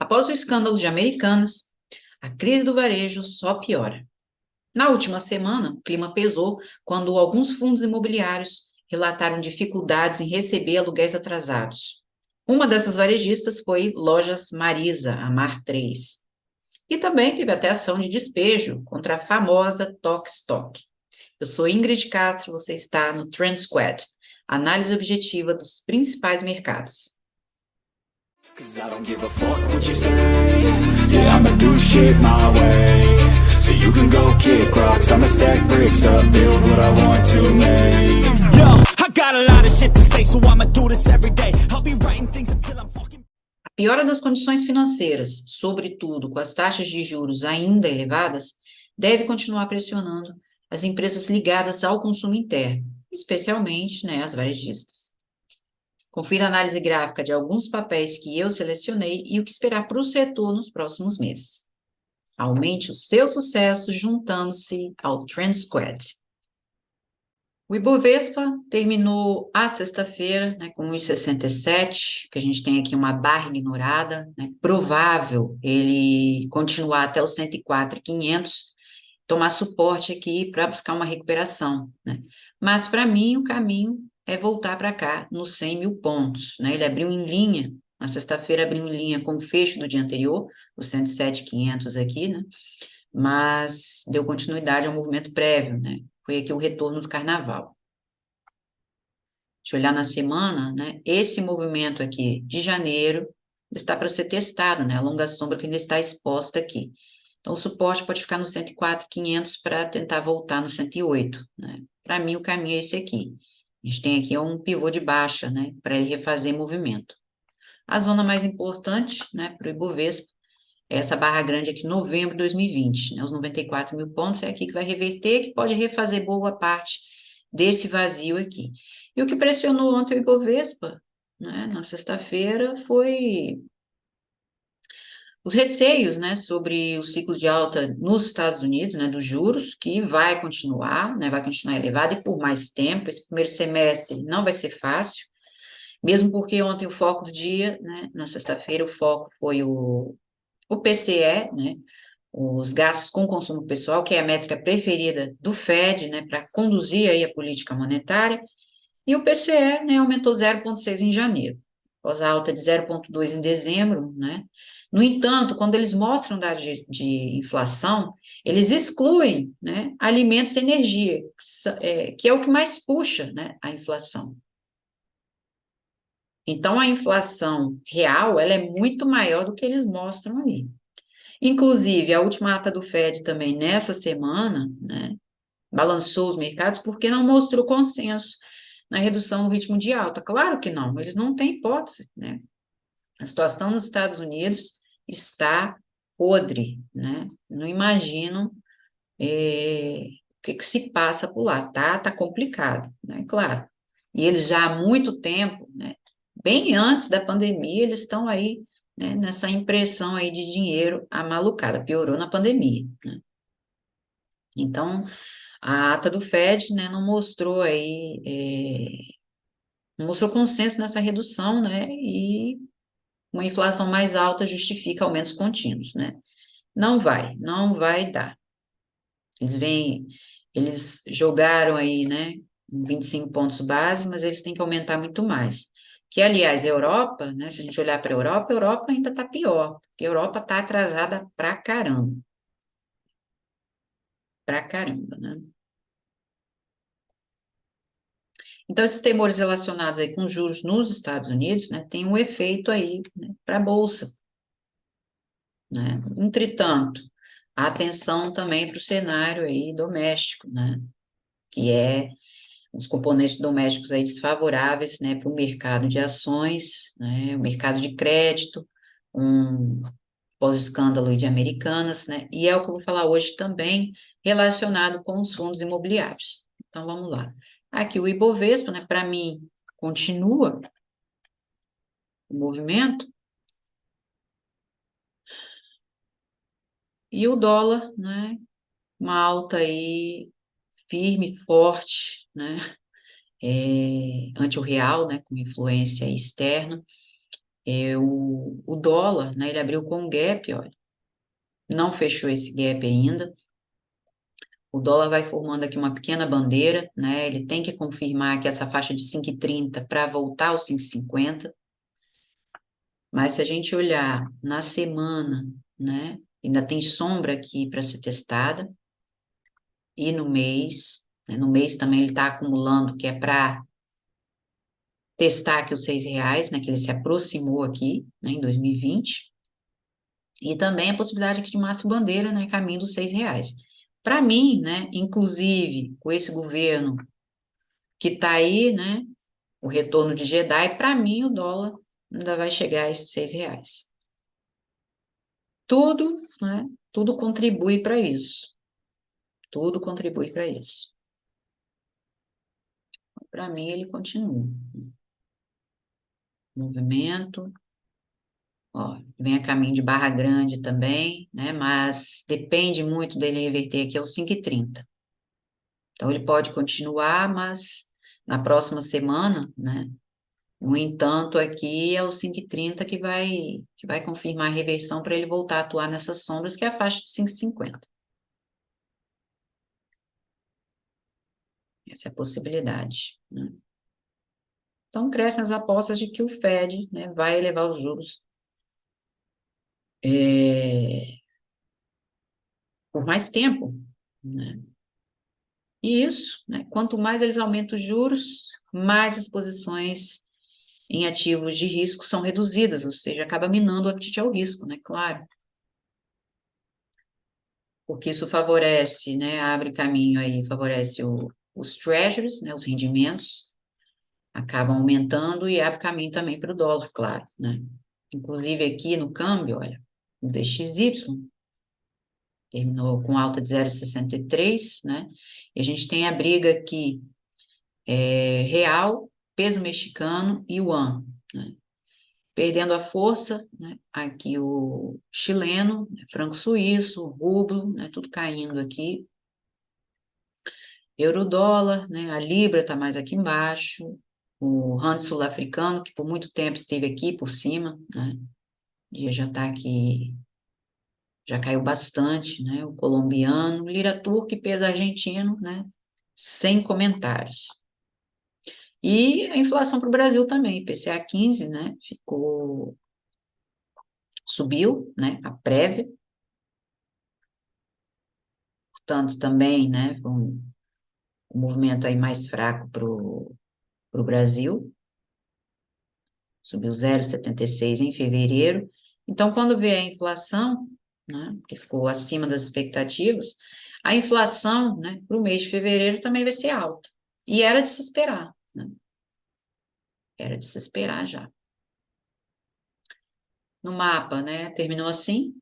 Após o escândalo de Americanas, a crise do varejo só piora. Na última semana, o clima pesou quando alguns fundos imobiliários relataram dificuldades em receber aluguéis atrasados. Uma dessas varejistas foi Lojas Marisa, a Mar3. E também teve até ação de despejo contra a famosa Tok Stock. Eu sou Ingrid Castro, você está no Trend Squad, análise objetiva dos principais mercados. Cause I don't give a fuck what you say. Yeah, I'ma do shit my way. So you can go kick rocks, I'ma stack bricks up, build what I want to make. Yo, I got a lot of shit to say, so I'ma do this every day. I'll be writing things until I'm fucking... A piora das condições financeiras, sobretudo com as taxas de juros ainda elevadas, deve continuar pressionando as empresas ligadas ao consumo interno, especialmente, as varejistas. Confira a análise gráfica de alguns papéis que eu selecionei e o que esperar para o setor nos próximos meses. Aumente o seu sucesso juntando-se ao Trend Squad. O Ibovespa terminou a sexta-feira, com 1,67, que a gente tem aqui uma barra ignorada, provável ele continuar até os 104.500, tomar suporte aqui para buscar uma recuperação, Mas, para mim, o caminho é voltar para cá, nos 100 mil pontos, Ele abriu em linha, na sexta-feira abriu em linha com o fecho do dia anterior, os 107.500 aqui, Mas deu continuidade ao movimento prévio, Foi aqui o retorno do carnaval. Deixa eu olhar na semana, Esse movimento aqui de janeiro está para ser testado, A longa sombra que ainda está exposta aqui. Então, o suporte pode ficar no 104.500 para tentar voltar no 108, Para mim, o caminho é esse aqui. A gente tem aqui um pivô de baixa, Para ele refazer movimento. A zona mais importante, para o Ibovespa, é essa barra grande aqui, novembro de 2020, Os 94 mil pontos é aqui que vai reverter, que pode refazer boa parte desse vazio aqui. E o que pressionou ontem o Ibovespa, na sexta-feira, foi os receios, sobre o ciclo de alta nos Estados Unidos, dos juros, que vai continuar elevado e por mais tempo. Esse primeiro semestre não vai ser fácil, mesmo porque ontem o foco do dia, na sexta-feira, o foco foi o PCE, os gastos com consumo pessoal, que é a métrica preferida do Fed, para conduzir aí a política monetária, e o PCE, aumentou 0,6 em janeiro, após a alta de 0,2 em dezembro, No entanto, quando eles mostram dados de inflação, eles excluem, alimentos e energia, que é o que mais puxa, a inflação. Então, a inflação real, ela é muito maior do que eles mostram ali. Inclusive, a última ata do Fed também, nessa semana, balançou os mercados porque não mostrou consenso na redução do ritmo de alta. Claro que não, eles não têm hipótese, A situação nos Estados Unidos está podre, Não imagino o que se passa por lá, tá complicado, Claro. E eles já há muito tempo, bem antes da pandemia, eles estão aí, nessa impressão aí de dinheiro amalucada, piorou na pandemia, Então, a ata do Fed, não mostrou aí, não mostrou consenso nessa redução, e uma inflação mais alta justifica aumentos contínuos, Não vai dar. Eles jogaram aí, 25 pontos base, mas eles têm que aumentar muito mais. Que, aliás, a Europa, se a gente olhar para a Europa ainda está pior, porque a Europa está atrasada pra caramba. Pra caramba, Então, esses temores relacionados aí com juros nos Estados Unidos, tem um efeito aí, para a Bolsa, Entretanto, a atenção também para o cenário aí doméstico, Que é os componentes domésticos aí desfavoráveis, para o mercado de ações, o mercado de crédito, pós-escândalo de Americanas, e é o que eu vou falar hoje também relacionado com os fundos imobiliários. Então, vamos lá. Aqui o Ibovespa, para mim, continua o movimento, e o dólar, uma alta aí firme, forte, ante o real, com influência externa, O dólar, né, ele abriu com gap, olha, não fechou esse gap ainda. O dólar vai formando aqui uma pequena bandeira, né? Ele tem que confirmar que essa faixa de 5,30 para voltar aos 5,50. Mas se a gente olhar na semana, né? Ainda tem sombra aqui para ser testada. E no mês, né, no mês também ele está acumulando, que é para testar aqui os R$ 6, né? Que ele se aproximou aqui, né, em 2020. E também a possibilidade aqui de Márcio Bandeira, né? Caminho dos R$ 6. Para mim, né? Inclusive com esse governo que está aí, né? O retorno de Jedi, para mim, o dólar ainda vai chegar a esses R$ 6. Tudo, né? Tudo contribui para isso. Tudo contribui para isso. Para mim, ele continua. Movimento, ó, vem a caminho de Barra Grande também, né? Mas depende muito dele reverter aqui aos 5,30. Então, ele pode continuar, mas na próxima semana, né? No entanto, aqui é o 5,30 que vai confirmar a reversão para ele voltar a atuar nessas sombras, que é a faixa de 5,50. Essa é a possibilidade, né? Então, crescem as apostas de que o Fed, né, vai elevar os juros por mais tempo, né? E isso, né, quanto mais eles aumentam os juros, mais as posições em ativos de risco são reduzidas, ou seja, acaba minando o apetite ao risco, né? Claro. Porque isso favorece, né, abre caminho aí, favorece os treasuries, né, os rendimentos, acabam aumentando e abre caminho também para o dólar, claro, né? Inclusive aqui no câmbio, olha, o DXY terminou com alta de 0,63, né? E a gente tem a briga aqui, real, peso mexicano e yuan, né? Perdendo a força, né? Aqui o chileno, né? Franco suíço, rublo, né? Tudo caindo aqui. Euro-dólar, né? A libra está mais aqui embaixo. O rand sul-africano, que por muito tempo esteve aqui por cima, né? O dia já está aqui, já caiu bastante, né? O colombiano, lira turca e peso argentino, né? Sem comentários. E a inflação para o Brasil também, IPCA 15, né? Subiu, né? A prévia. Portanto, também, né? Um movimento aí mais fraco para o Brasil. Subiu 0,76 em fevereiro. Então, quando vier a inflação, né, que ficou acima das expectativas, a inflação, né, para o mês de fevereiro também vai ser alta. E era de se esperar, né? Era de se esperar já. No mapa, né, terminou assim,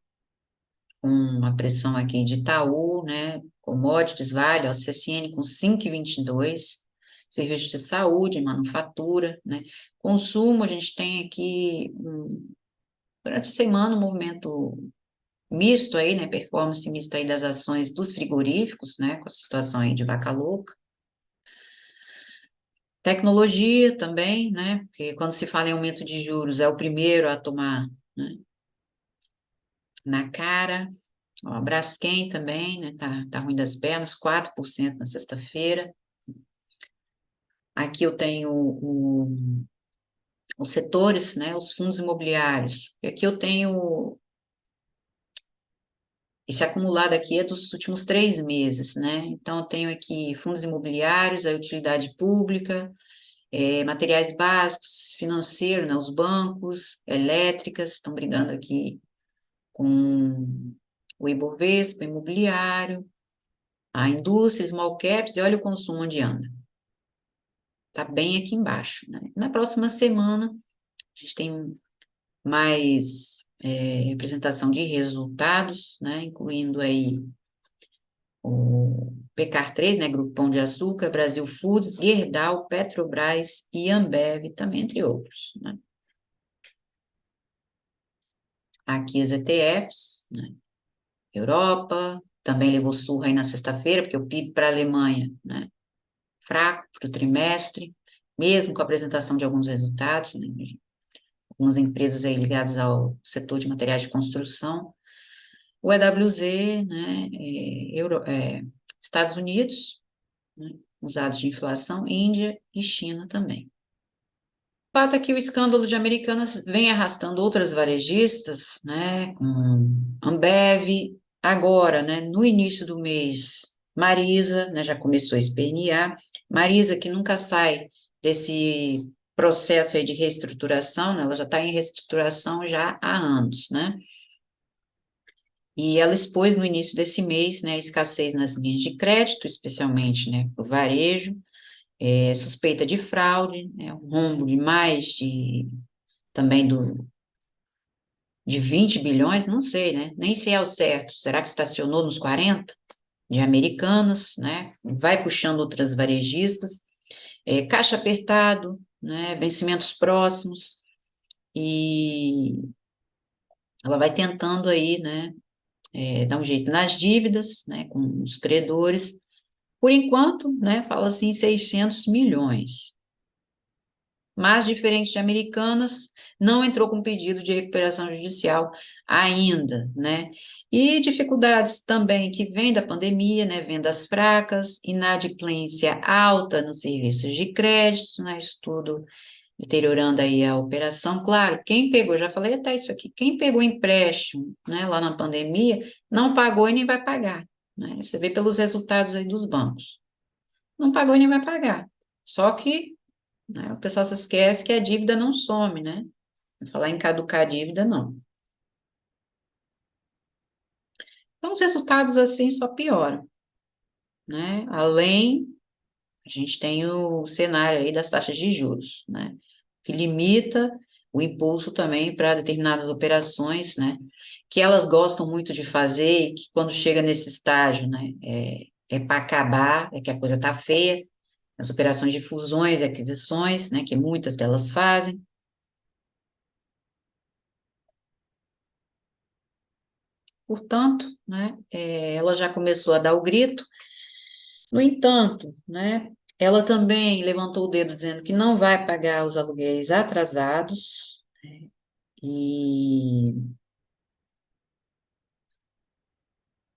com uma pressão aqui de Itaú, né, commodities, Vale, ó, CSN com 5,22, serviços de saúde, manufatura, né, consumo, a gente tem aqui, durante a semana, um movimento misto aí, né, performance mista aí das ações dos frigoríficos, né, com a situação aí de vaca louca. Tecnologia também, né, porque quando se fala em aumento de juros, é o primeiro a tomar, né, na cara. Ó, a Braskem também, né, tá ruim das pernas, 4% na sexta-feira. Aqui eu tenho os setores, né, os fundos imobiliários. E aqui eu tenho esse acumulado aqui é dos últimos 3 meses, né? Então, eu tenho aqui fundos imobiliários, a utilidade pública, materiais básicos, financeiro, né? Os bancos, elétricas, estão brigando aqui com o Ibovespa, imobiliário, a indústria, small caps, e olha o consumo onde anda. Está bem aqui embaixo, né? Na próxima semana, a gente tem mais apresentação de resultados, né? Incluindo aí o PCAR3, né, Grupo Pão de Açúcar, Brasil Foods, Gerdau, Petrobras e Ambev, também entre outros, né? Aqui as ETFs, né? Europa, também levou surra aí na sexta-feira, porque o PIB para a Alemanha, né, fraco para o trimestre, mesmo com a apresentação de alguns resultados, né? algumas empresas aí ligadas ao setor de materiais de construção, o EWZ, né, Estados Unidos, né, os dados de inflação, Índia e China também. O fato é que o escândalo de Americanas vem arrastando outras varejistas, né, com Ambev, agora, né, no início do mês, Marisa, né, já começou a espernear, Marisa que nunca sai desse processo aí de reestruturação, né, ela já está em reestruturação já há anos, né, e ela expôs no início desse mês, né, a escassez nas linhas de crédito, especialmente, né, para o varejo, suspeita de fraude, né, um rombo de mais de, também de 20 bilhões, não sei, né, nem sei ao certo, será que estacionou nos 40 de Americanas, né, vai puxando outras varejistas, caixa apertado, né, vencimentos próximos, e ela vai tentando aí, né, dar um jeito nas dívidas, né, com os credores. Por enquanto, né, fala assim 600 milhões. Mas, diferente de Americanas, não entrou com pedido de recuperação judicial ainda, né? E dificuldades também que vêm da pandemia, né? Vendas fracas, inadimplência alta nos serviços de crédito, né? Isso tudo deteriorando aí a operação. Claro, quem pegou, já falei até isso aqui, quem pegou empréstimo, né, lá na pandemia, não pagou e nem vai pagar, né? Você vê pelos resultados aí dos bancos. Não pagou e nem vai pagar. Só que, né, o pessoal se esquece que a dívida não some, né? Falar em caducar a dívida, não. Então, os resultados, assim, só pioram, né? Além, a gente tem o cenário aí das taxas de juros, né? Que limita o impulso também para determinadas operações, né? Que elas gostam muito de fazer e que quando chega nesse estágio, né? É para acabar, é que a coisa tá feia. As operações de fusões e aquisições, né? Que muitas delas fazem. Portanto, né? Ela já começou a dar o grito. No entanto, né? Ela também levantou o dedo dizendo que não vai pagar os aluguéis atrasados, e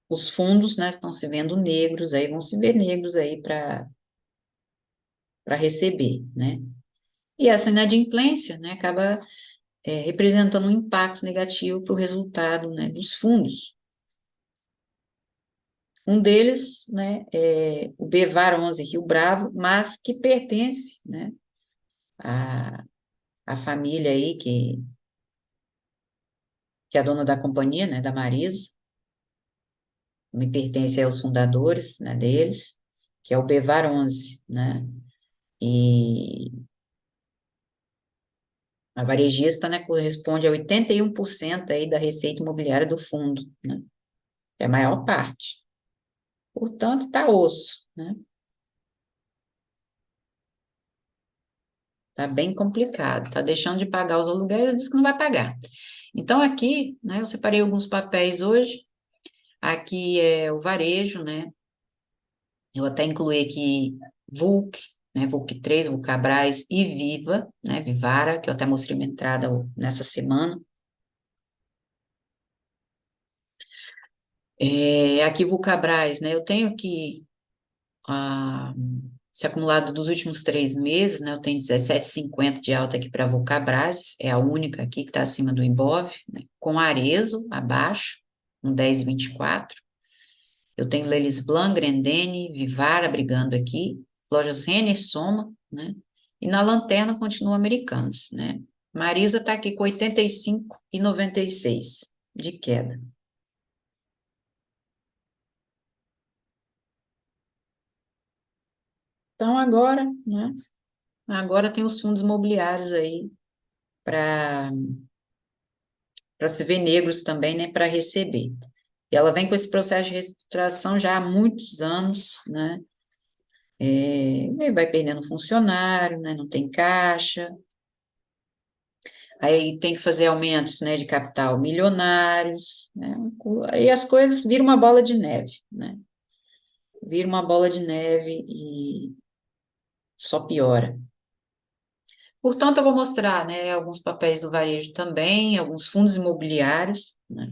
os fundos, né, estão se vendo negros, aí vão se ver negros aí para receber, né? E essa inadimplência, né, acaba representando um impacto negativo para o resultado, né, dos fundos. Um deles, né, é o Bevar 11 Rio Bravo, mas que pertence, né, à família aí que é a dona da companhia, né, da Marisa, me pertence aos fundadores, né, deles, que é o Bevar 11, né, e a varejista, né, corresponde a 81% aí da receita imobiliária do fundo, né, é a maior parte. Portanto, tá osso, né, tá bem complicado, tá deixando de pagar os aluguéis, diz que não vai pagar. Então, aqui, né, eu separei alguns papéis hoje, aqui é o varejo, né, eu até incluí aqui Vulc, né, Vulc 3, Vulcabras e Viva, né, Vivara, que eu até mostrei uma entrada nessa semana. Aqui Vulcabras, né, eu tenho aqui esse acumulado dos últimos 3 meses, né, eu tenho 17,50 de alta aqui para Vulcabras, é a única aqui que está acima do Ibov, né, com Arezo abaixo, um 10,24. Eu tenho Lelis Blanc, Grendene, Vivara brigando aqui, lojas Renner, Soma, né? E na lanterna continua Americanas, né? Marisa está aqui com 85,96 de queda. Então agora, né? Agora tem os fundos imobiliários aí para se ver negros também, né? Para receber. E ela vem com esse processo de reestruturação já há muitos anos, né? Vai perdendo funcionário, né? Não tem caixa. Aí tem que fazer aumentos, né, de capital milionários, né? Aí as coisas viram uma bola de neve, né? Vira uma bola de neve e só piora. Portanto, eu vou mostrar, né, alguns papéis do varejo também, alguns fundos imobiliários, né?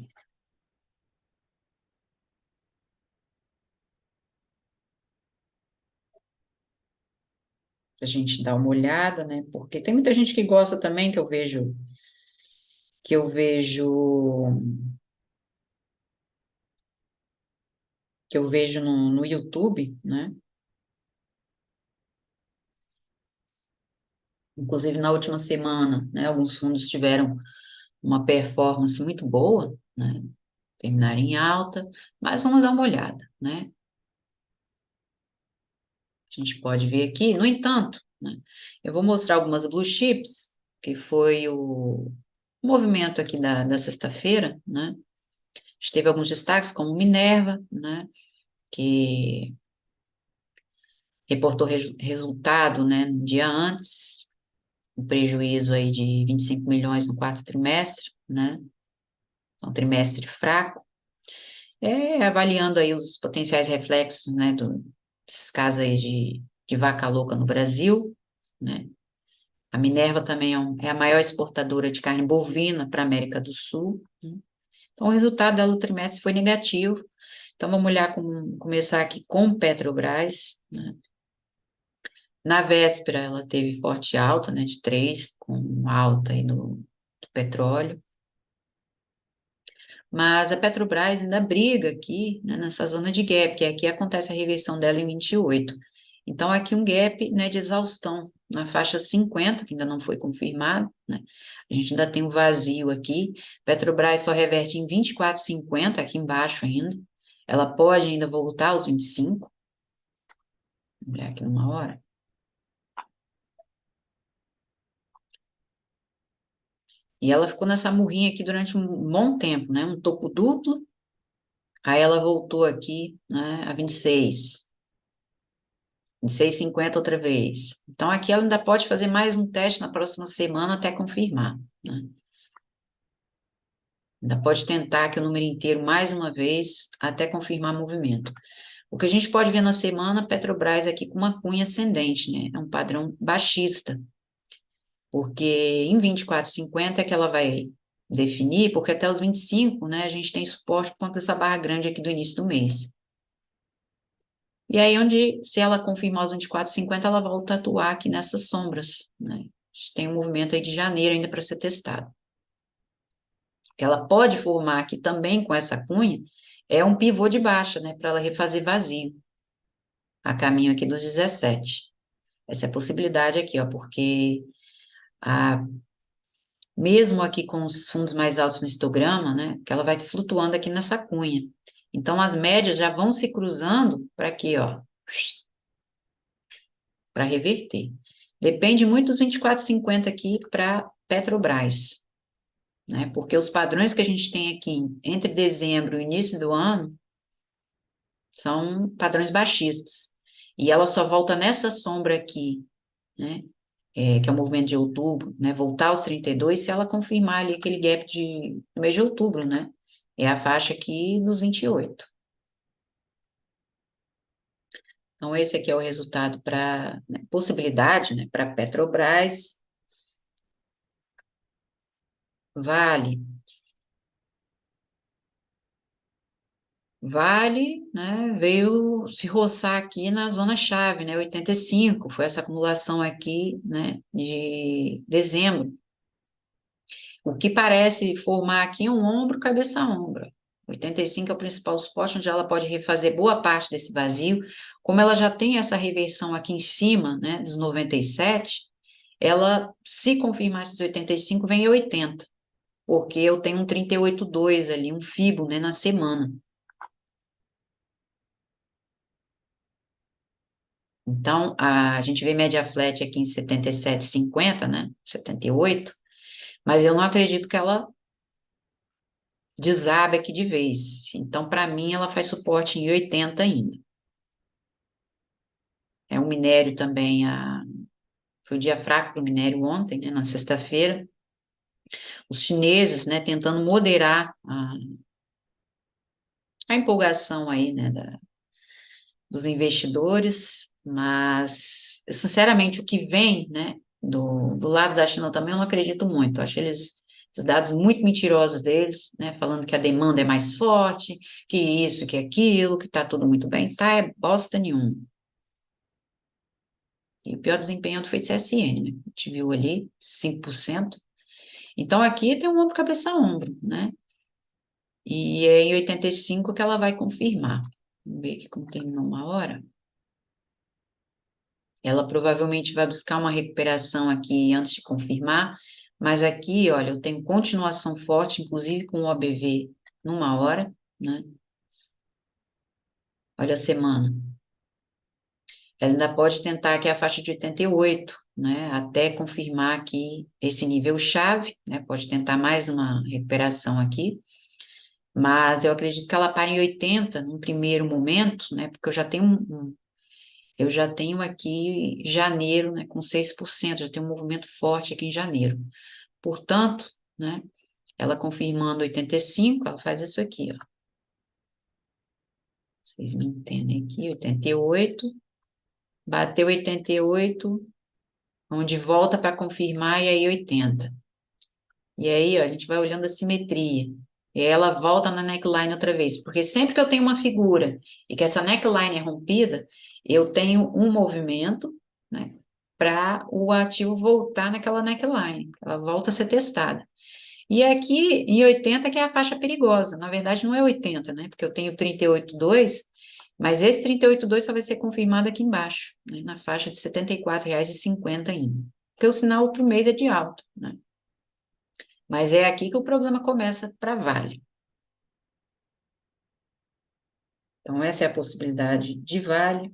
Para a gente dar uma olhada, né? Porque tem muita gente que gosta também, que eu vejo, que eu vejo no YouTube, né? Inclusive na última semana, né? Alguns fundos tiveram uma performance muito boa, né? Terminaram em alta, mas vamos dar uma olhada, né? A gente pode ver aqui, no entanto, né? Eu vou mostrar algumas blue chips, que foi o movimento aqui da sexta-feira, né? A gente teve alguns destaques, como Minerva, né? Que reportou resultado, né, no dia antes, um prejuízo aí de 25 milhões no quarto trimestre, né? Um trimestre fraco. Avaliando aí os potenciais reflexos, né, desses casos aí de vaca louca no Brasil, né? A Minerva também é a maior exportadora de carne bovina para a América do Sul, né? Então, o resultado dela no trimestre foi negativo. Então, vamos olhar começar aqui com Petrobras, né? Na véspera, ela teve forte alta, né, de 3, com alta aí do petróleo. Mas a Petrobras ainda briga aqui, né, nessa zona de gap, que aqui acontece a reversão dela em 28. Então, aqui um gap, né, de exaustão na faixa 50, que ainda não foi confirmado, né? A gente ainda tem um vazio aqui. Petrobras só reverte em 24,50, aqui embaixo ainda. Ela pode ainda voltar aos 25. Vamos olhar aqui numa hora. E ela ficou nessa murrinha aqui durante um bom tempo, né? Um topo duplo. Aí ela voltou aqui, né, a 26. 26,50 outra vez. Então, aqui ela ainda pode fazer mais um teste na próxima semana até confirmar, né? Ainda pode tentar aqui o número inteiro mais uma vez até confirmar movimento. O que a gente pode ver na semana, Petrobras aqui com uma cunha ascendente, né? É um padrão baixista, porque em 24,50 é que ela vai definir, porque até os 25, né, a gente tem suporte por conta dessa barra grande aqui do início do mês. E aí, se ela confirmar os 24,50, ela volta a atuar aqui nessas sombras, né? A gente tem um movimento aí de janeiro ainda para ser testado. O que ela pode formar aqui também com essa cunha é um pivô de baixa, né? Para ela refazer vazio, a caminho aqui dos 17. Essa é a possibilidade aqui, ó, porque a, mesmo aqui com os fundos mais altos no histograma, né? Que ela vai flutuando aqui nessa cunha. Então, as médias já vão se cruzando para aqui, ó, para reverter. Depende muito dos 24,50 aqui para Petrobras, né? Porque os padrões que a gente tem aqui entre dezembro e início do ano são padrões baixistas. E ela só volta nessa sombra aqui, né? Que é o movimento de outubro, né? Voltar aos 32 se ela confirmar ali aquele gap do mês de outubro, né? É a faixa aqui dos 28. Então, esse aqui é o resultado para, né, possibilidade, né, para Petrobras. Vale. Vale, né, veio se roçar aqui na zona-chave, né, 85, foi essa acumulação aqui, né, de dezembro. O que parece formar aqui um ombro, cabeça a ombro. 85 é o principal suporte, onde ela pode refazer boa parte desse vazio. Como ela já tem essa reversão aqui em cima, né, dos 97, ela, se confirmar esses 85, vem a 80, porque eu tenho um 38,2 ali, um FIBO, né, na semana. Então, a gente vê média flat aqui em 77,50, né? 78, mas eu não acredito que ela desabe aqui de vez. Então, para mim, ela faz suporte em 80 ainda. É um minério também, foi o dia fraco do minério ontem, né? Na sexta-feira. Os chineses, né? Tentando moderar a empolgação aí, né? Dos investidores, mas, sinceramente, o que vem, né? do lado da China também eu não acredito muito. Eu acho esses dados muito mentirosos deles, né? Falando que a demanda é mais forte, que isso, que aquilo, que está tudo muito bem. Tá, é bosta nenhuma. E o pior desempenho foi CSN, né? A gente viu ali, 5%. Então, aqui tem um ombro, cabeça a ombro, né? E é em 85 que ela vai confirmar. Vamos ver aqui como terminou uma hora. Ela provavelmente vai buscar uma recuperação aqui antes de confirmar, mas aqui, olha, eu tenho continuação forte, inclusive com o OBV numa hora, né? Olha a semana. Ela ainda pode tentar aqui a faixa de 88, né? Até confirmar aqui esse nível chave, né? Pode tentar mais uma recuperação aqui, mas eu acredito que ela pare em 80 num primeiro momento, né? Porque eu já tenho aqui janeiro, né, com 6%, já tem um movimento forte aqui em janeiro. Portanto, né, ela confirmando 85, ela faz isso aqui, ó. Vocês me entendem aqui, 88, bateu 88, onde volta para confirmar, e aí 80. E aí, ó, a gente vai olhando a simetria. E aí ela volta na neckline outra vez, porque sempre que eu tenho uma figura e que essa neckline é rompida, eu tenho um movimento, né, para o ativo voltar naquela neckline, ela volta a ser testada. E aqui em 80 que é a faixa perigosa, na verdade não é 80, né, porque eu tenho 38,2, mas esse 38,2 só vai ser confirmado aqui embaixo, né, na faixa de R$ 74,50 ainda, porque o sinal para o mês é de alta, né. Mas é aqui que o problema começa para Vale. Então, essa é a possibilidade de Vale.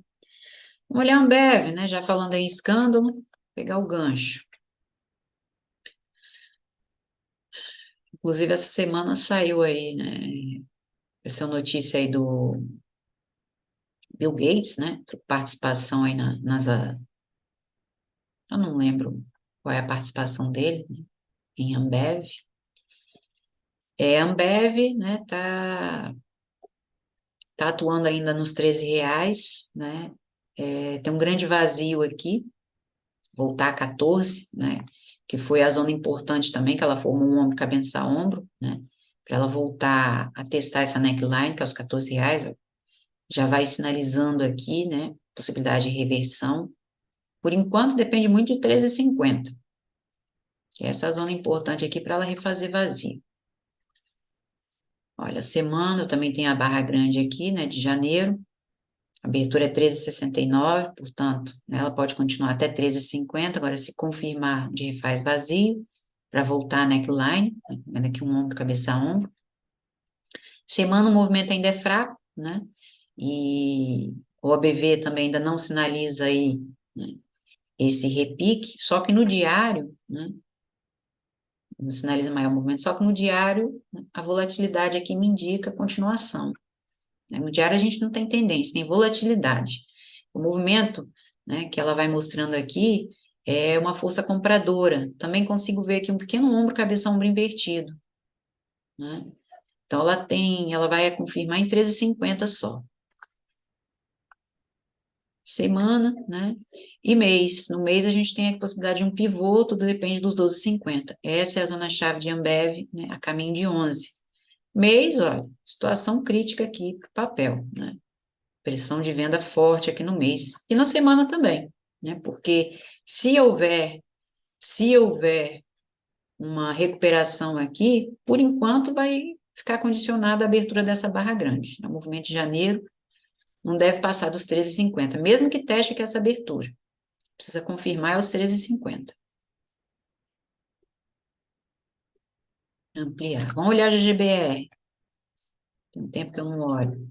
Vamos olhar a Ambev, né? Já falando em escândalo, pegar o gancho. Inclusive, essa semana saiu aí, né? Essa notícia aí do Bill Gates, né? Participação aí eu não lembro qual é a participação dele, né, em Ambev. Ambev, né? Tá atuando ainda nos R$ 13, né? Tem um grande vazio aqui, voltar a 14, né? Que foi a zona importante também, que ela formou um ombro, cabeça a ombro, né? Para ela voltar a testar essa neckline, que é os R$ 14, ó, já vai sinalizando aqui, né? Possibilidade de reversão. Por enquanto, depende muito de 13,50, que é essa zona importante aqui para ela refazer vazio. Olha, semana, eu também tenho a barra grande aqui, né? De janeiro. A abertura é 13,69, portanto, né, ela pode continuar até 13,50. Agora, se confirmar de refaz vazio, para voltar a neckline, vendo aqui um ombro, cabeça a ombro. Semana o movimento ainda é fraco, né? E o OBV também ainda não sinaliza aí, né, esse repique, só que no diário, né? Não sinaliza maior movimento, só que no diário, né, a volatilidade aqui me indica continuação. No diário a gente não tem tendência, tem volatilidade. O movimento, né, que ela vai mostrando aqui é uma força compradora. Também consigo ver aqui um pequeno ombro, cabeça, ombro invertido, né? Então ela vai confirmar em 13,50 só. Semana, né? E mês. No mês a gente tem a possibilidade de um pivô, tudo depende dos 12,50. Essa é a zona-chave de Ambev, né, a caminho de 11. Mês, olha, situação crítica aqui para o papel, né? Pressão de venda forte aqui no mês. E na semana também, né? Porque se houver uma recuperação aqui, por enquanto vai ficar condicionado à abertura dessa barra grande. O movimento de janeiro não deve passar dos 13,50, mesmo que teste aqui essa abertura. Precisa confirmar os 13,50. Ampliar. Vamos olhar a GGBR. Tem um tempo que eu não olho.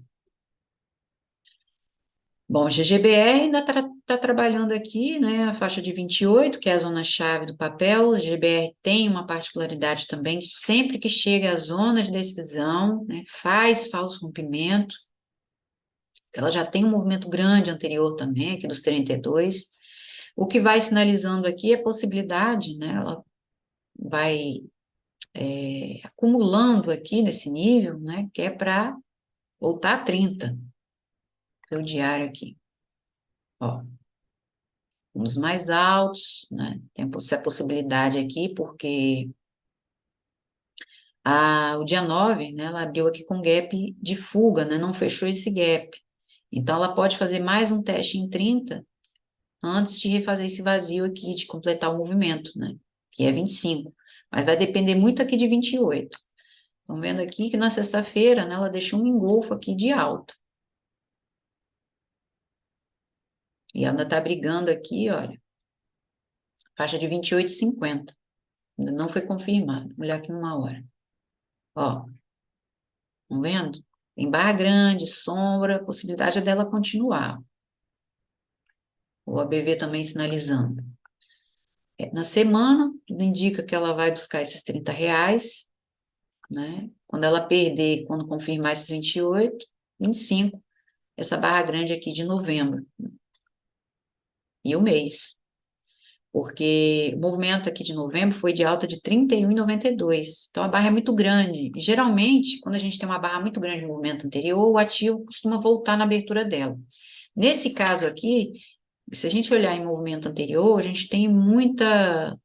Bom, o GGBR ainda está trabalhando aqui, né, a faixa de 28, que é a zona-chave do papel. O GBR tem uma particularidade também, sempre que chega à zona de decisão, né, faz falso rompimento, ela já tem um movimento grande anterior também, aqui dos 32. O que vai sinalizando aqui é a possibilidade, né, ela vai acumulando aqui nesse nível, né, que é para voltar a 30, que é o diário aqui. Ó, fundos mais altos, né? Tem essa possibilidade aqui, porque o dia 9, né, ela abriu aqui com gap de fuga, né? Não fechou esse gap. Então, ela pode fazer mais um teste em 30 antes de refazer esse vazio aqui, de completar o movimento, né? Que é 25. Mas vai depender muito aqui de 28. Estão vendo aqui que na sexta-feira, né, ela deixou um engolfo aqui de alta. E ela está brigando aqui, olha, faixa de 28,50. Ainda não foi confirmado. Vou olhar aqui numa hora. Ó, estão vendo? Tem barra grande, sombra, possibilidade dela continuar. O ABV também sinalizando. Na semana, tudo indica que ela vai buscar esses R$ 30, né? Quando ela perder, quando confirmar esses 28, 25, essa barra grande aqui de novembro. E o mês. Porque o movimento aqui de novembro foi de alta de 31,92. Então, a barra é muito grande. Geralmente, quando a gente tem uma barra muito grande no movimento anterior, o ativo costuma voltar na abertura dela. Nesse caso aqui, se a gente olhar em movimento anterior, a gente tem muita...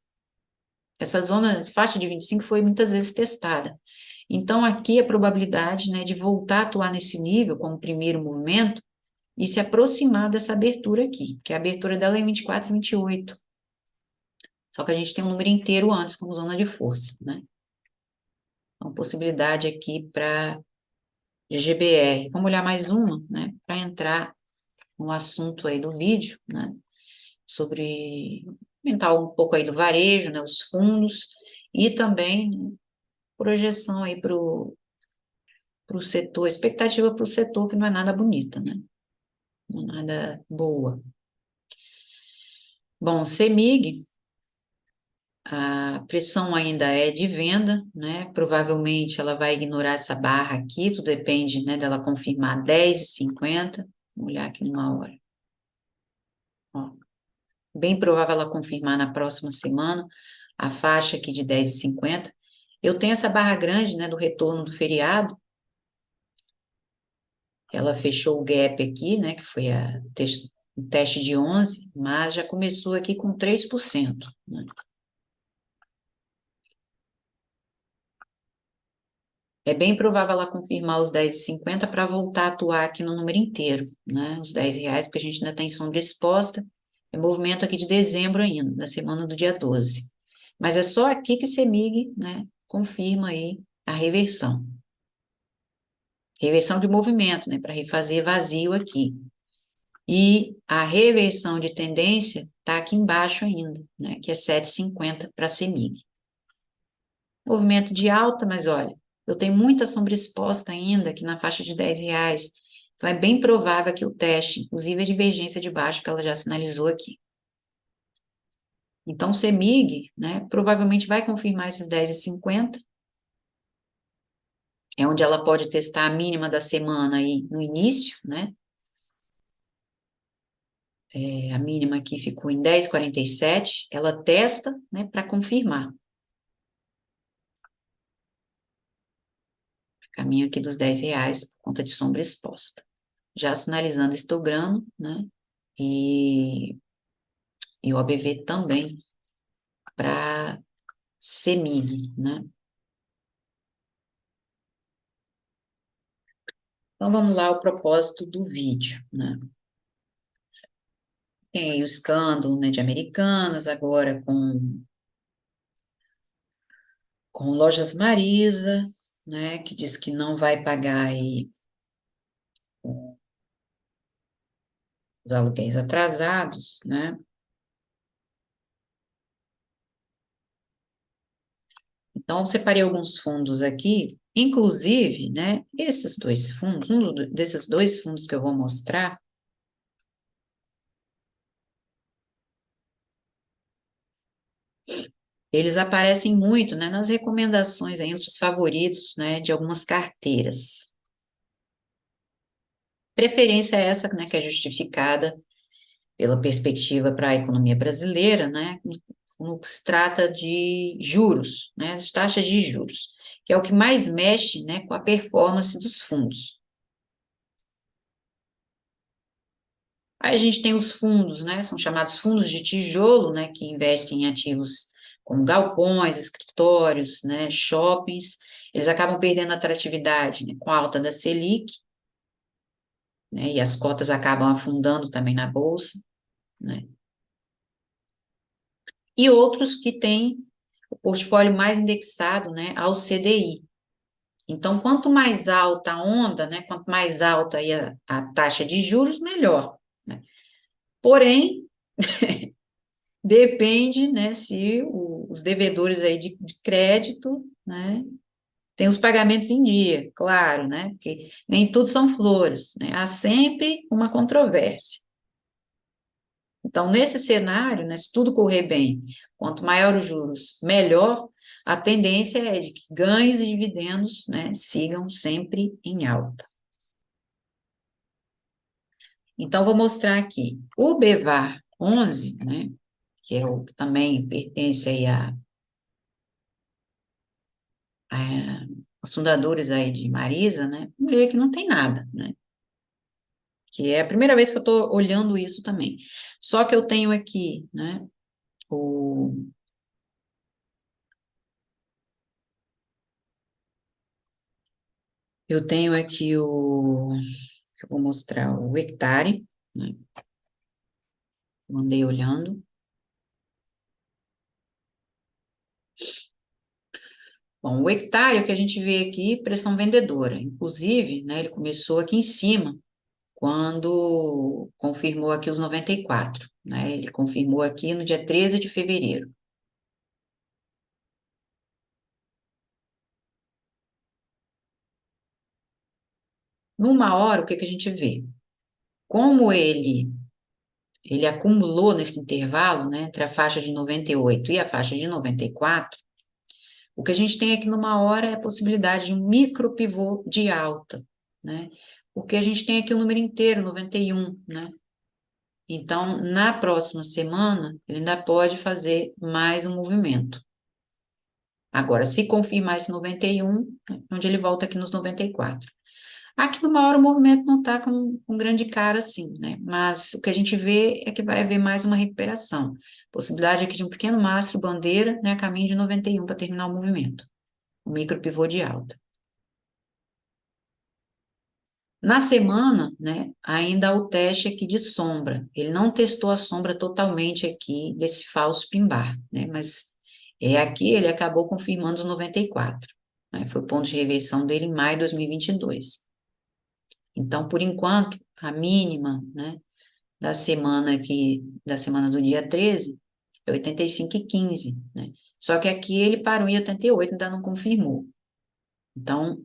Essa zona, faixa de 25 foi muitas vezes testada. Então, aqui a probabilidade, né, de voltar a atuar nesse nível, como primeiro movimento, e se aproximar dessa abertura aqui, que a abertura dela é 24, 28. Só que a gente tem um número inteiro antes, como zona de força, né? Então, possibilidade aqui para GBR. Vamos olhar mais uma, né? Para entrar no assunto aí do vídeo, né? Sobre comentar um pouco aí do varejo, né? Os fundos e também, né, projeção aí para o setor, expectativa para o setor que não é nada bonita, né? Não é nada boa. Bom, CEMIG, a pressão ainda é de venda, né? Provavelmente ela vai ignorar essa barra aqui, tudo depende, né, dela confirmar 10,50. Vamos olhar aqui numa hora. Ó, bem provável ela confirmar na próxima semana a faixa aqui de 10,50. Eu tenho essa barra grande, né, do retorno do feriado. Ela fechou o gap aqui, né, que foi o teste de 11, mas já começou aqui com 3%, né? É bem provável ela confirmar os 10,50 para voltar a atuar aqui no número inteiro, né? Os R$ 10, porque a gente ainda tem sombra exposta. É movimento aqui de dezembro ainda, da semana do dia 12. Mas é só aqui que CEMIG, né, confirma aí a reversão. Reversão de movimento, né, para refazer vazio aqui. E a reversão de tendência está aqui embaixo ainda, né, que é 7,50 para CEMIG. Movimento de alta, mas olha, eu tenho muita sombra exposta ainda aqui na faixa de R$ 10. Então, é bem provável que o teste, inclusive a divergência de baixa que ela já sinalizou aqui. Então, o CEMIG, né, provavelmente vai confirmar esses 10,50. É onde ela pode testar a mínima da semana aí no início, né? A mínima aqui ficou em 10,47. Ela testa, né, para confirmar. Caminho aqui dos R$ 10 por conta de sombra exposta. Já sinalizando histograma, né? E o ABV também para CEMIG, né? Então, vamos lá ao propósito do vídeo, né? Tem aí o escândalo, né, de Americanas, agora com Lojas Marisa, né, que diz que não vai pagar aí os aluguéis atrasados, né? Então, eu separei alguns fundos aqui, inclusive, né, esses dois fundos, desses dois fundos que eu vou mostrar, eles aparecem muito, né, nas recomendações aí, entre os favoritos, né, de algumas carteiras. Preferência essa, né, que é justificada pela perspectiva para a economia brasileira, né, no que se trata de juros, né, as taxas de juros, que é o que mais mexe, né, com a performance dos fundos. Aí a gente tem os fundos, né? São chamados fundos de tijolo, né? Que investem em ativos como galpões, escritórios, né? Shoppings. Eles acabam perdendo atratividade, né, com a alta da Selic, né? E as cotas acabam afundando também na bolsa, né? E outros que têm o portfólio mais indexado, né, ao CDI. Então, quanto mais alta a onda, né? Quanto mais alta aí a taxa de juros, melhor, né? Porém, depende, né, se os devedores aí de crédito, né, têm os pagamentos em dia, claro, né, porque nem tudo são flores, né, há sempre uma controvérsia. Então, nesse cenário, né, se tudo correr bem, quanto maior os juros, melhor, a tendência é de que ganhos e dividendos, né, sigam sempre em alta. Então, vou mostrar aqui. O BVAR 11, né, que é o que também pertence aí os fundadores aí de Marisa, né, vê que não tem nada, né, que é a primeira vez que eu estou olhando isso também. Só que eu tenho aqui, né, o, eu tenho aqui eu vou mostrar o hectare, né, eu andei olhando. Bom, o hectare, o que a gente vê aqui, pressão vendedora, inclusive, né, ele começou aqui em cima, quando confirmou aqui os 94, né, ele confirmou aqui no dia 13 de fevereiro. Numa hora, o que que a gente vê? Como ele acumulou nesse intervalo, né, entre a faixa de 98 e a faixa de 94, o que a gente tem aqui numa hora é a possibilidade de um micro pivô de alta, né? Porque a gente tem aqui o número inteiro, 91, né? Então, na próxima semana, ele ainda pode fazer mais um movimento. Agora, se confirmar esse 91, onde ele volta aqui nos 94. Aqui numa hora o movimento não está com grande cara assim, né? Mas o que a gente vê é que vai haver mais uma recuperação. Possibilidade aqui de um pequeno mastro bandeira, né, a caminho de 91 para terminar o movimento. O micro pivô de alta. Na semana, né, ainda há o teste aqui de sombra. Ele não testou a sombra totalmente aqui desse falso pimbar, né? Mas aqui ele acabou confirmando os 94, né? Foi o ponto de reversão dele em maio de 2022. Então, por enquanto, a mínima, né, da semana do dia 13, é 85,15, né? Só que aqui ele parou em 88, ainda não confirmou. Então,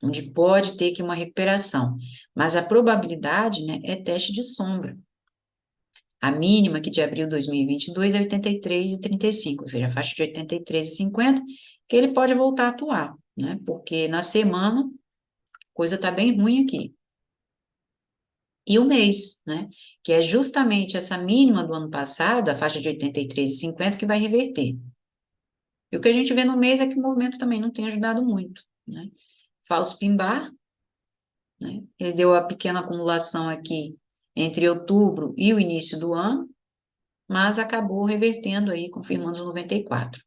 onde pode ter que uma recuperação. Mas a probabilidade, né, é teste de sombra. A mínima que de abril de 2022 é 83,35, ou seja, a faixa de 83,50, que ele pode voltar a atuar, né? Porque na semana, a coisa está bem ruim aqui. E o mês, né? Que é justamente essa mínima do ano passado, a faixa de 83,50, que vai reverter. E o que a gente vê no mês é que o movimento também não tem ajudado muito, né? Falso pimbar, né? Ele deu a pequena acumulação aqui entre outubro e o início do ano, mas acabou revertendo aí, confirmando os 94.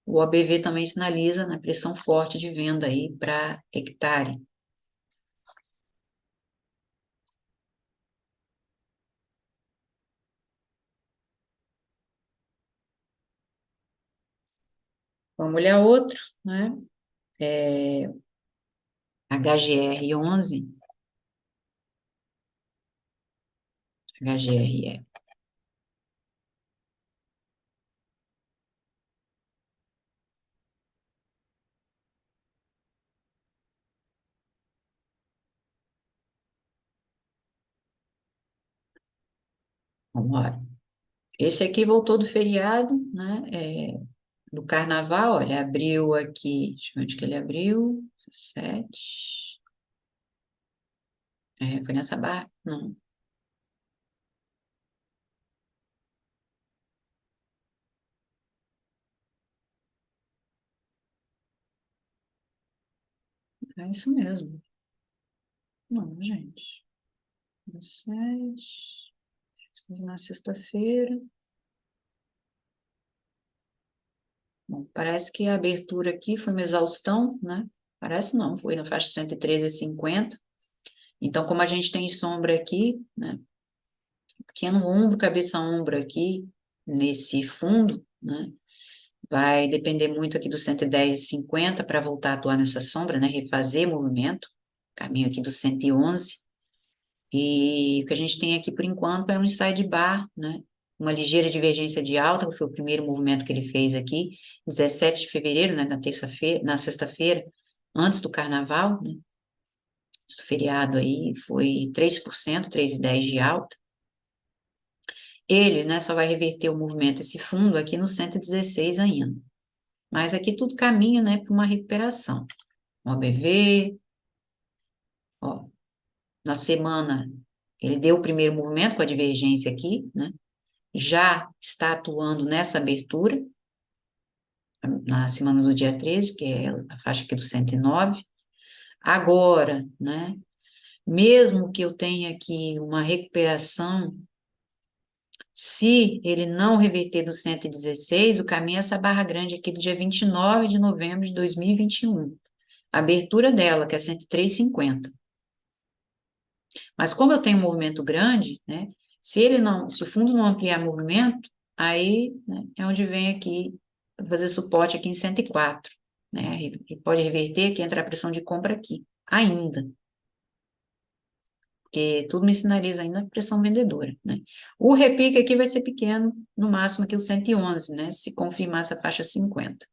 O ABV também sinaliza na pressão forte de venda aí para hectare. Vamos olhar outro, né? HGR11, HGRE. Vamos lá. Esse aqui voltou do feriado, né? Do carnaval, olha, abriu aqui, deixa eu ver onde que ele abriu, 7, foi nessa barra, não, é isso mesmo, não, gente, 7, na sexta-feira. Bom, parece que a abertura aqui foi uma exaustão, né? Parece não, foi na faixa 113,50. Então, como a gente tem sombra aqui, né? Pequeno ombro, cabeça ombro aqui, nesse fundo, né? Vai depender muito aqui do 110,50 para voltar a atuar nessa sombra, né? Refazer movimento. Caminho aqui do 111. E o que a gente tem aqui por enquanto é um side bar, né? Uma ligeira divergência de alta, que foi o primeiro movimento que ele fez aqui, 17 de fevereiro, né? Na terça-feira, na sexta-feira, antes do carnaval, né? Antes do feriado aí, foi 3%, 3,10 de alta. Ele, né, só vai reverter o movimento, esse fundo aqui no 116 ainda. Mas aqui tudo caminha, né, para uma recuperação. O ABV, ó, na semana ele deu o primeiro movimento com a divergência aqui, né? Já está atuando nessa abertura, na semana do dia 13, que é a faixa aqui do 109. Agora, né, mesmo que eu tenha aqui uma recuperação, se ele não reverter do 116, o caminho é essa barra grande aqui do dia 29 de novembro de 2021. A abertura dela, que é 103,50. Mas como eu tenho um movimento grande, né, se o fundo não ampliar movimento, aí, né, é onde vem aqui fazer suporte aqui em 104, né? E pode reverter que entra a pressão de compra aqui, ainda. Porque tudo me sinaliza ainda a pressão vendedora, né? O repique aqui vai ser pequeno, no máximo aqui o 111, né? Se confirmar essa faixa 50.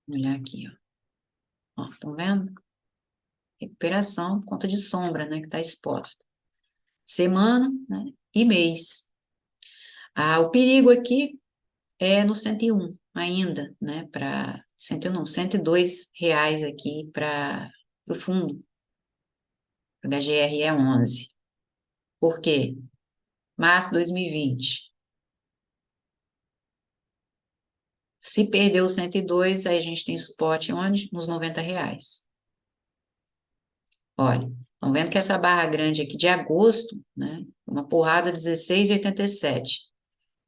Vou olhar aqui, ó. Ó, estão vendo? Recuperação por conta de sombra, né? Que está exposta. Semana, né? E mês. O perigo aqui é no 101 ainda, né? Para 101 não, R$ 102 aqui para o fundo. HGR é 11. Por quê? Março de 2020. Se perder o 102, aí a gente tem suporte onde? Nos R$ 90. Olha, estão vendo que essa barra grande aqui de agosto, né? Uma porrada 16,87.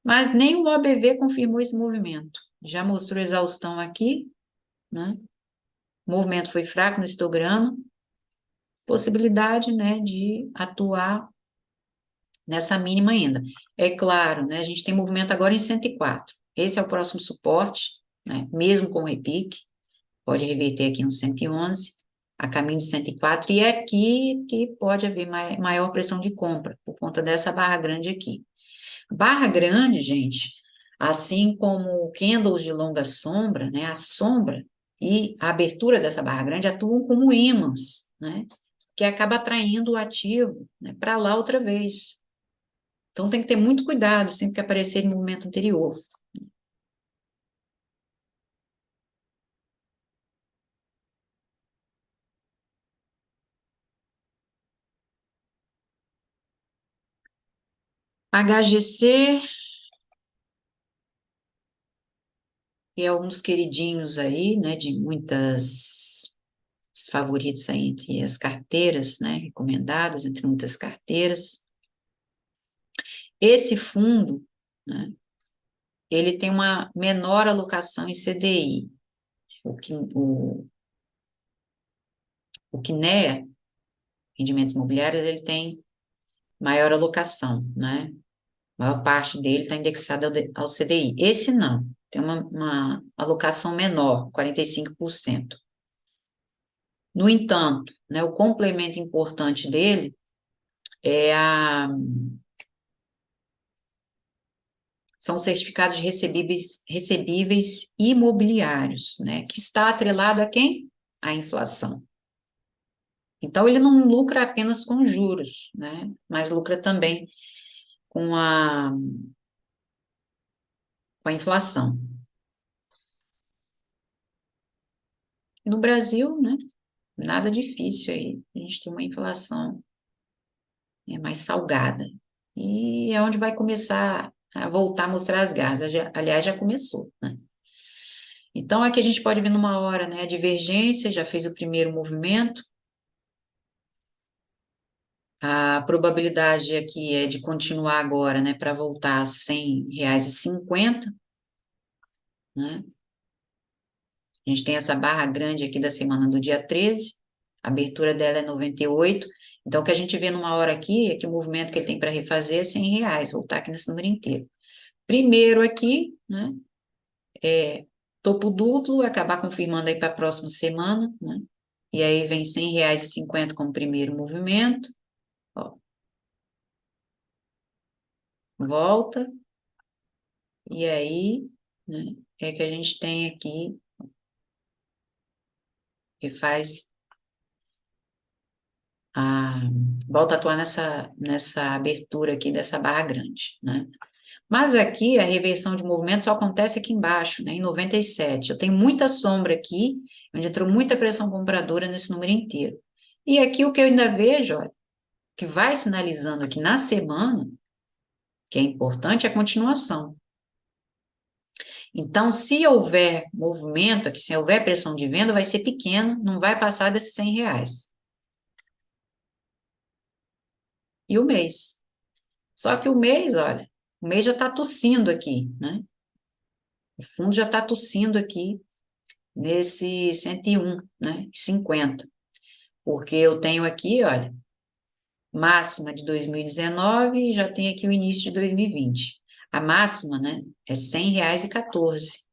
Mas nem o OBV confirmou esse movimento. Já mostrou exaustão aqui, né? O movimento foi fraco no histograma. Possibilidade, né, de atuar nessa mínima ainda. É claro, né, a gente tem movimento agora em 104. Esse é o próximo suporte, né, mesmo com repique, pode reverter aqui no 111, a caminho de 104, e é aqui que pode haver maior pressão de compra, por conta dessa barra grande aqui. Barra grande, gente, assim como candles de longa sombra, né, a sombra e a abertura dessa barra grande atuam como ímãs, né, que acaba atraindo o ativo, né, para lá outra vez. Então tem que ter muito cuidado sempre que aparecer em movimento anterior. HGC, que é um dos queridinhos aí, né, de muitas favoritos aí entre as carteiras, né, recomendadas entre muitas carteiras. Esse fundo, né, ele tem uma menor alocação em CDI. O KINEA, rendimentos imobiliários, ele tem maior alocação, né? A maior parte dele está indexada ao CDI. Esse não, tem uma alocação menor, 45%. No entanto, né, o complemento importante dele é são certificados de recebíveis imobiliários, né, que está atrelado a quem? A inflação. Então, ele não lucra apenas com juros, né, mas lucra também com a inflação. E no Brasil, né, nada difícil aí, a gente tem uma inflação mais salgada, e é onde vai começar a voltar a mostrar as garras, aliás, já começou, né. Então, aqui a gente pode ver numa hora, né, a divergência, já fez o primeiro movimento, A probabilidade aqui é de continuar agora, né, para voltar a R$ 100,50, né? A gente tem essa barra grande aqui da semana do dia 13, a abertura dela é 98. Então, o que a gente vê numa hora aqui é que o movimento que ele tem para refazer é R$ 100, voltar aqui nesse número inteiro. Primeiro aqui, né, é topo duplo, acabar confirmando aí para a próxima semana, né? E aí vem R$ 100,50 como primeiro movimento, ó, volta, e aí, né, é que a gente tem aqui, que faz a, volta a atuar nessa abertura aqui dessa barra grande, né? Mas aqui a reversão de movimento só acontece aqui embaixo, né, em 97. Eu tenho muita sombra aqui, onde entrou muita pressão compradora nesse número inteiro. E aqui o que eu ainda vejo, olha, que vai sinalizando aqui na semana, que é importante, é a continuação. Então, se houver movimento aqui, se houver pressão de venda, vai ser pequeno, não vai passar desses R$ 100. E o mês? Só que o mês, olha, o mês já está tossindo aqui, né? O fundo já está tossindo aqui nesse 101, né? 50. Porque eu tenho aqui, olha, máxima de 2019 e já tenho aqui o início de 2020. A máxima, né, é R$ 100,14,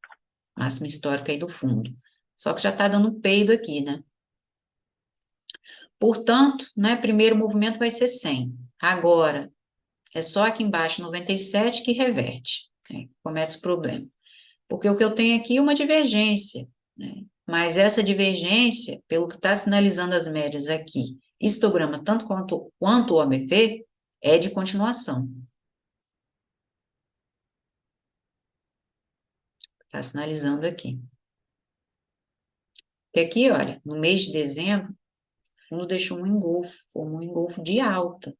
máxima histórica aí do fundo. Só que já está dando um peido aqui, né? Portanto, né, primeiro movimento vai ser 100. Agora, é só aqui embaixo, 97, que reverte, né? Começa o problema. Porque o que eu tenho aqui é uma divergência, né? Mas essa divergência, pelo que está sinalizando as médias aqui, histograma, tanto quanto o OMV, é de continuação. Está sinalizando aqui. E aqui, olha, no mês de dezembro, o fundo deixou um engolfo, formou um engolfo de alta.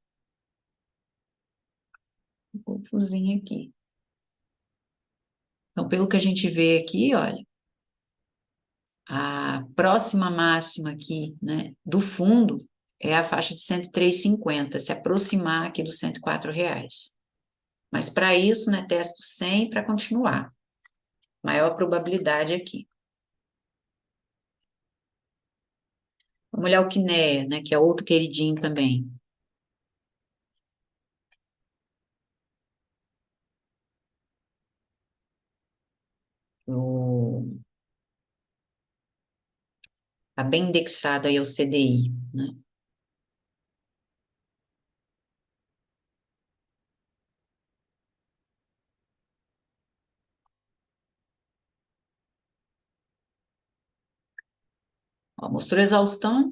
Um engolfozinho aqui. Então, pelo que a gente vê aqui, olha, a próxima máxima aqui, né, do fundo é a faixa de 103,50, se aproximar aqui dos R$ 104. Mas para isso, né, testo 100 para continuar. Maior probabilidade aqui. Vamos olhar o Kinea, né, que é outro queridinho também. Está bem indexado aí ao CDI, né? Ó, mostrou exaustão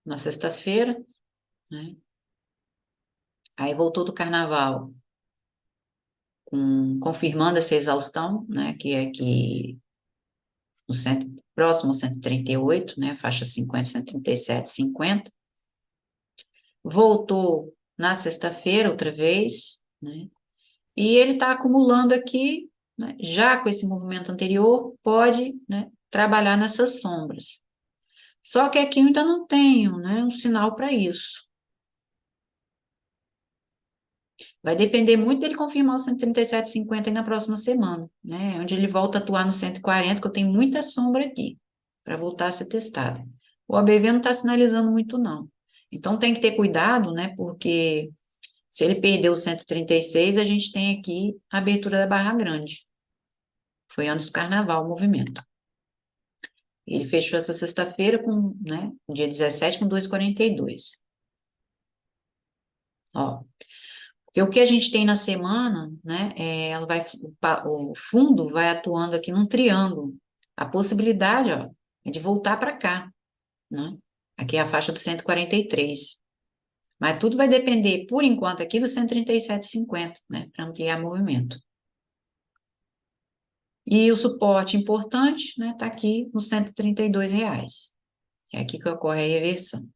na sexta-feira, né? Aí voltou do carnaval, confirmando essa exaustão, né? Que é aqui no próximo ao 138, né? Faixa 50, 137, 50. Voltou na sexta-feira outra vez, né? E ele está acumulando aqui, né? Já com esse movimento anterior, pode, né, trabalhar nessas sombras. Só que aqui eu ainda não tenho, né, um sinal para isso. Vai depender muito dele confirmar o 137,50 aí na próxima semana, né? Onde ele volta a atuar no 140, que eu tenho muita sombra aqui, para voltar a ser testado. O ABV não está sinalizando muito, não. Então tem que ter cuidado, né? Porque se ele perder o 136, a gente tem aqui a abertura da barra grande. Foi antes do carnaval o movimento. Ele fechou essa sexta-feira com, né, dia 17 com 2,42. Ó, porque o que a gente tem na semana, né, ela vai, o fundo vai atuando aqui num triângulo. A possibilidade, ó, é de voltar para cá, né? Aqui é a faixa do 143. Mas tudo vai depender, por enquanto, aqui do 137,50, né, para ampliar o movimento. E o suporte importante, né, tá aqui nos R$ 132. É aqui que ocorre a reversão.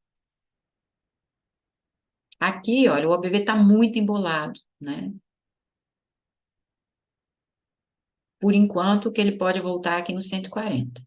Aqui, olha, o OBV está muito embolado, né? Por enquanto, que ele pode voltar aqui no 140.